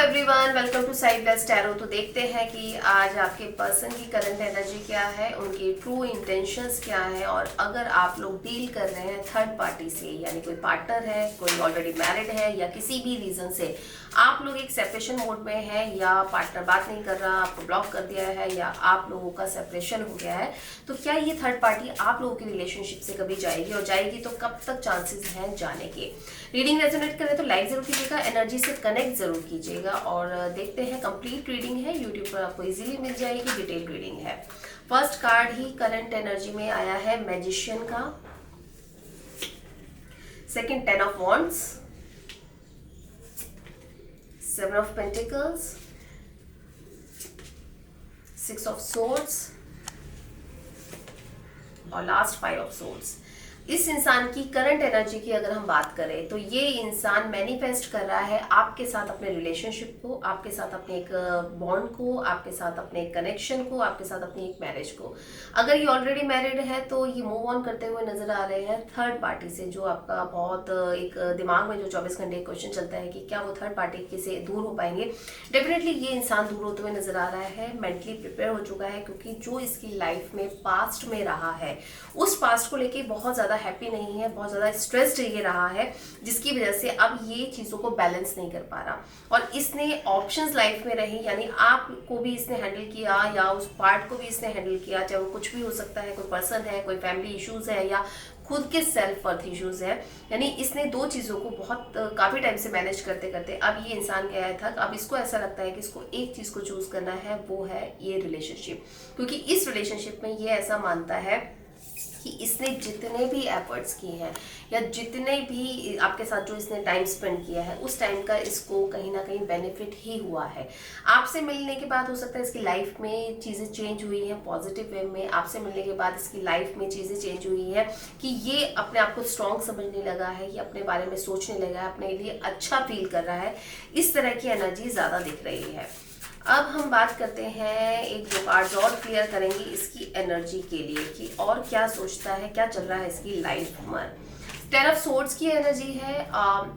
Everyone, welcome to Sai blessed tarot. तो देखते हैं कि आज आपके पर्सन की करंट एनर्जी क्या है, उनकी ट्रू इंटेंशंस क्या है। और अगर आप लोग डील कर रहे हैं थर्ड पार्टी से, यानी कोई पार्टनर है, कोई ऑलरेडी मैरिड है, या किसी भी रीजन से आप लोग एक सेपरेशन मोड में है, या पार्टनर बात नहीं कर रहा, आपको ब्लॉक कर दिया है, या आप लोगों का सेपरेशन हो गया है, तो क्या ये थर्ड पार्टी आप लोगों की रिलेशनशिप से कभी जाएगी, और जाएगी तो कब तक चांसेस हैं जाने के। रीडिंग रेजोनेट करे तो लाइक जरूर कीजिएगा, एनर्जी से कनेक्ट जरूर कीजिएगा। और देखते हैं, कंप्लीट रीडिंग है, यूट्यूब पर आपको इजीली मिल जाएगी, डिटेल रीडिंग है। फर्स्ट कार्ड ही करंट एनर्जी में आया है मैजिशियन का, second 10 of wands, 7 of pentacles, 6 of swords और लास्ट 5 ऑफ सोर्ड्स। इस इंसान की करंट एनर्जी की अगर हम बात करें तो ये इंसान मैनिफेस्ट कर रहा है आपके साथ अपने रिलेशनशिप को, आपके साथ अपने एक बॉन्ड को, आपके साथ अपने एक कनेक्शन को, आपके साथ अपनी एक मैरिज को। अगर ये ऑलरेडी मैरिड है तो ये मूव ऑन करते हुए नजर आ रहे हैं थर्ड पार्टी से, जो आपका बहुत एक दिमाग में जो 24 घंटे क्वेश्चन चलता है कि क्या वो थर्ड पार्टी से दूर हो पाएंगे। डेफिनेटली ये इंसान दूर होते हुए नजर आ रहा है, मेंटली प्रिपेयर हो चुका है, क्योंकि जो इसकी लाइफ में पास्ट में रहा है उस पास्ट को लेके बहुत ज्यादा हैप्पी नहीं है, बहुत ज्यादा स्ट्रेस्ड ये रहा है, जिसकी वजह से अब ये चीजों को बैलेंस नहीं कर पा रहा। और इसने ऑप्शंस लाइफ में रही, यानी आपको भी इसने हैंडल किया या उस पार्ट को भी इसने हैंडल किया, चाहे वो कुछ भी हो सकता है, कोई पर्सन है, कोई फैमिली इश्यूज है, या खुद के सेल्फ वर्थ इश्यूज है। यानी इसने दो चीजों को बहुत काफी टाइम से मैनेज करते करते अब ये इंसान गया है थक। अब इसको ऐसा लगता है कि इसको एक चीज को चूज करना है, वो है ये रिलेशनशिप, क्योंकि इस रिलेशनशिप में ये ऐसा मानता है कि इसने जितने भी एफर्ट्स किए हैं, या जितने भी आपके साथ जो इसने टाइम स्पेंड किया है, उस टाइम का इसको कहीं ना कहीं बेनिफिट ही हुआ है। आपसे मिलने के बाद हो सकता है इसकी लाइफ में चीज़ें चेंज हुई हैं पॉजिटिव वे में। आपसे मिलने के बाद इसकी लाइफ में चीज़ें चेंज हुई है कि ये अपने आप को स्ट्रॉन्ग समझने लगा है, ये अपने बारे में सोचने लगा है, अपने लिए अच्छा फील कर रहा है। इस तरह की एनर्जी ज़्यादा दिख रही है। अब हम बात करते हैं, एक दो कार्ड्स और क्लियर करेंगे इसकी एनर्जी के लिए कि और क्या सोचता है, क्या चल रहा है इसकी लाइफ में। 10 ऑफ सोर्ड्स की एनर्जी है,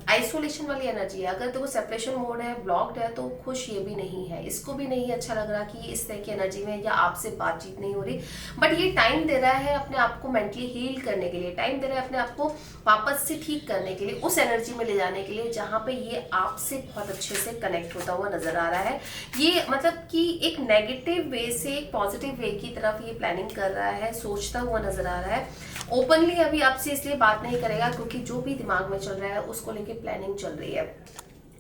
आइसोलेशन वाली एनर्जी है। अगर तो वो सेपरेशन मोड है, ब्लॉक्ड है, तो खुश ये भी नहीं है, इसको भी नहीं अच्छा लग रहा कि ये इस तरह की एनर्जी में या आपसे बातचीत नहीं हो रही। बट ये टाइम दे रहा है अपने आप को मेंटली हील करने के लिए, टाइम दे रहा है अपने आप को वापस से ठीक करने के लिए, उस एनर्जी में ले जाने के लिए जहाँ पे ये आपसे बहुत अच्छे से कनेक्ट होता हुआ नजर आ रहा है। ये मतलब कि एक नेगेटिव वे से एक पॉजिटिव वे की तरफ ये प्लानिंग कर रहा है, सोचता हुआ नजर आ रहा है। ओपनली अभी आपसे इसलिए बात नहीं करेगा क्योंकि जो भी दिमाग में चल रहा है उसको लेके प्लानिंग चल रही है,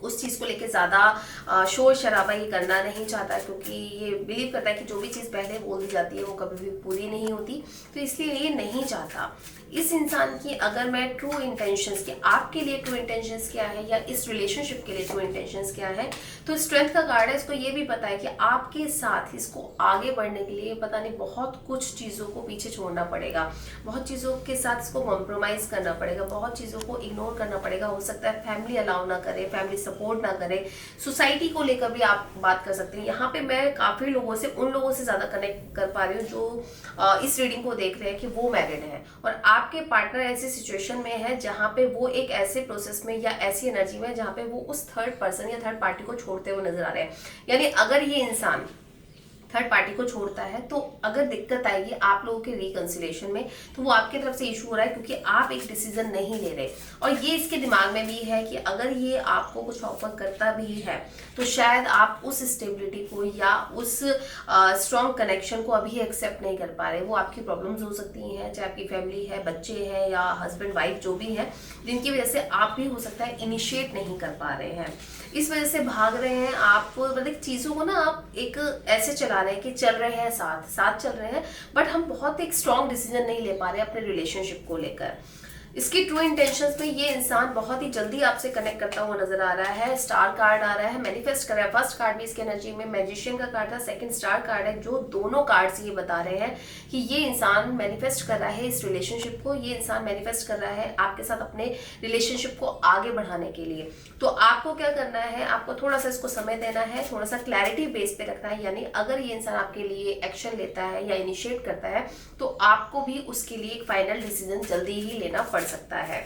उस चीज़ को लेके ज़्यादा शोर शराबा ये करना नहीं चाहता, क्योंकि ये बिलीव करता है कि जो भी चीज़ पहले बोल दी जाती है वो कभी भी पूरी नहीं होती, तो इसलिए ये नहीं चाहता। इस इंसान की अगर मैं ट्रू इंटेंशंस की, आपके लिए ट्रू इंटेंशंस क्या है, या इस रिलेशनशिप के लिए ट्रू इंटेंशंस क्या है, तो स्ट्रेंथ का कार्ड है। इसको ये भी पता है कि आपके साथ इसको आगे बढ़ने के लिए पता नहीं बहुत कुछ चीज़ों को पीछे छोड़ना पड़ेगा, बहुत चीज़ों के साथ इसको कॉम्प्रोमाइज़ करना पड़ेगा, बहुत चीज़ों को इग्नोर करना पड़ेगा। हो सकता है फैमिली अलाउ ना करे, फैमिली सपोर्ट ना करे, सोसाइटी को लेकर भी आप बात कर सकते हैं। यहाँ पे मैं काफ़ी लोगों से, उन लोगों से ज़्यादा कनेक्ट कर पा रही हूँ जो इस रीडिंग को देख रहे हैं कि वो मैरिड हैं, और आपके पार्टनर ऐसी सिचुएशन में है जहां पे वो एक ऐसे प्रोसेस में या ऐसी एनर्जी में जहां पे वो उस थर्ड पर्सन या थर्ड पार्टी को छोड़ते हुए नजर आ रहे हैं। यानी अगर ये इंसान थर्ड पार्टी को छोड़ता है तो अगर दिक्कत आएगी आप लोगों के रिकंसिलिएशन में, तो वो आपकी तरफ से इशू हो रहा है क्योंकि आप एक डिसीजन नहीं ले रहे। और ये इसके दिमाग में भी है कि अगर ये आपको कुछ ऑफर करता भी है तो शायद आप उस स्टेबिलिटी को या उस स्ट्रॉन्ग कनेक्शन को अभी एक्सेप्ट नहीं कर पा रहे। वो आपकी प्रॉब्लम्स हो सकती हैं, चाहे आपकी फैमिली है, बच्चे हैं, या हस्बैंड वाइफ जो भी है, जिनकी वजह से आप भी हो सकता है इनिशिएट नहीं कर पा रहे हैं, इस वजह से भाग रहे हैं आप। मतलब चीज़ों को ना आप एक ऐसे चला रहे हैं कि चल रहे हैं, साथ साथ चल रहे हैं, बट हम बहुत एक स्ट्रॉन्ग डिसीजन नहीं ले पा रहे अपने रिलेशनशिप को लेकर। इसकी ट्रू इंटेंशंस में ये इंसान बहुत ही जल्दी आपसे कनेक्ट करता हुआ नजर आ रहा है। स्टार कार्ड आ रहा है, मैनिफेस्ट कर रहा है। फर्स्ट कार्ड भी इसकी एनर्जी में मैजिशियन का कार्ड था, सेकंड स्टार कार्ड है, जो दोनों कार्ड्स ये बता रहे हैं कि ये इंसान मैनिफेस्ट कर रहा है इस रिलेशनशिप को, ये इंसान मैनिफेस्ट कर रहा है आपके साथ अपने रिलेशनशिप को आगे बढ़ाने के लिए। तो आपको क्या करना है, आपको थोड़ा सा इसको समय देना है, थोड़ा सा क्लैरिटी बेस पे रखना है। यानी अगर ये इंसान आपके लिए एक्शन लेता है या इनिशिएट करता है तो आपको भी उसके लिए एक फाइनल डिसीजन जल्दी ही लेना पड़ सकता है।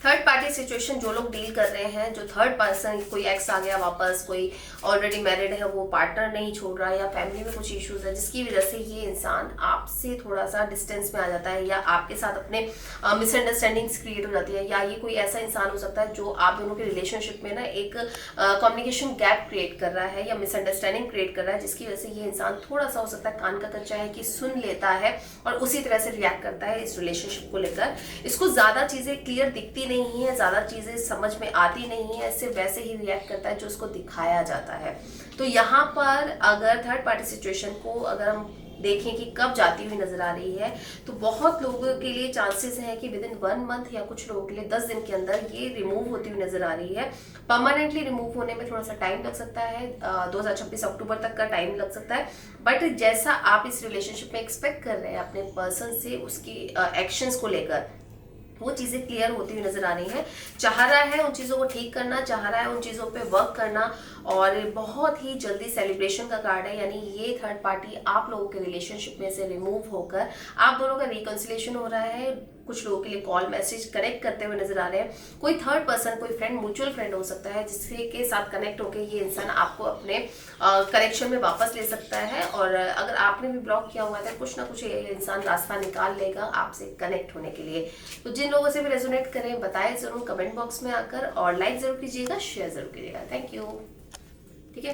थर्ड पार्टी सिचुएशन जो लोग डील कर रहे हैं, जो थर्ड पर्सन, कोई एक्स आ गया वापस, कोई ऑलरेडी मैरिड है वो पार्टनर नहीं छोड़ रहा, या फैमिली में कुछ इश्यूज है जिसकी वजह से ये इंसान आपसे थोड़ा सा डिस्टेंस में आ जाता है, या आपके साथ अपने मिसअंडरस्टैंडिंग्स क्रिएट हो जाती है, या ये कोई ऐसा इंसान हो सकता है जो आप दोनों के रिलेशनशिप में ना एक कम्युनिकेशन गैप क्रिएट कर रहा है या मिसअंडरस्टैंडिंग क्रिएट कर रहा है, जिसकी वजह से ये इंसान थोड़ा सा हो सकता है कान का कच्चा है कि सुन लेता है और उसी तरह से रिएक्ट करता है इस रिलेशनशिप को लेकर। इसको ज्यादा चीजें क्लियर दिखती नहीं है, ज्यादा चीजें समझ में आती नहीं है, सिर्फ वैसे ही रिएक्ट करता है जो उसको दिखाया जाता है। तो यहाँ पर अगर थर्ड पार्टी सिचुएशन को अगर हम देखें कि कब जाती हुई नजर आ रही है, तो बहुत लोगों के लिए चांसेस हैं कि विद इन 1 मंथ या कुछ लोगों के लिए 10 दिन के अंदर ये रिमूव होती हुई नजर आ रही है। परमानेंटली रिमूव होने में थोड़ा सा टाइम लग सकता है, 2026 अक्टूबर तक का टाइम लग सकता है। बट जैसा आप इस रिलेशनशिप में एक्सपेक्ट कर रहे हैं अपने पर्सन से, उसकी एक्शंस को लेकर वो चीज़ें क्लियर होती हुई नजर आ रही है। चाह रहा है उन चीज़ों को ठीक करना, चाह रहा है उन चीज़ों पे वर्क करना, और बहुत ही जल्दी सेलिब्रेशन का कार्ड है। यानी ये थर्ड पार्टी आप लोगों के रिलेशनशिप में से रिमूव होकर आप दोनों का रिकंसिलिएशन हो रहा है। कुछ लोगों के लिए कॉल मैसेज कनेक्ट करते हुए नजर आ रहे हैं। कोई थर्ड पर्सन, कोई फ्रेंड, म्यूचुअल फ्रेंड हो सकता है जिसके के साथ कनेक्ट होकर ये इंसान आपको अपने कनेक्शन में वापस ले सकता है। और अगर आपने भी ब्लॉक किया हुआ है तो कुछ ना कुछ ये इंसान रास्ता निकाल लेगा आपसे कनेक्ट होने के लिए। तो जिन लोगों से भी रेजोनेट करें बताएं जरूर कमेंट बॉक्स में आकर, और लाइक जरूर कीजिएगा, शेयर जरूर कीजिएगा। Thank you.